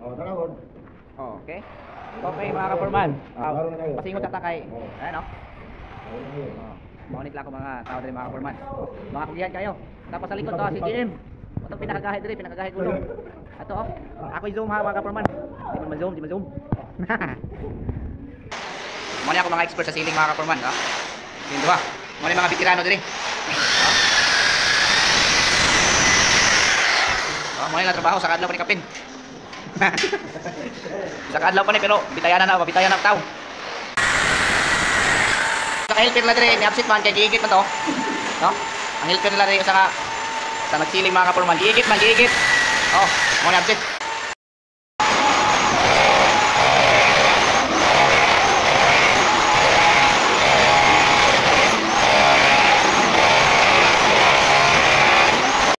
Oh, tanawon. Okay. Okay mga kaporman. Pasingot at takay. Ayan o. Maunit lang ako mga tao din mga kaporman. Mga kulihan kayo. Tapos sa likod to si GM. Itong pinakagahid rin, pinakagahid ulo. Ito o. Ako'y zoom ha mga kaporman. Di man zoom. Muna ako mga expert sa ceiling mga kaporman. Yun ba? Muna mga bitirano din. Muna lang trabaho sa kadlaw pa ni Kapin. Sa kadlaw pa ni pero bitayan na tao. Sa helper nila dire ni absent man kay giigit man to. No? Ang helper nila dire sa nagsiling mga kaporman, giigit. Oh, mo ni absent.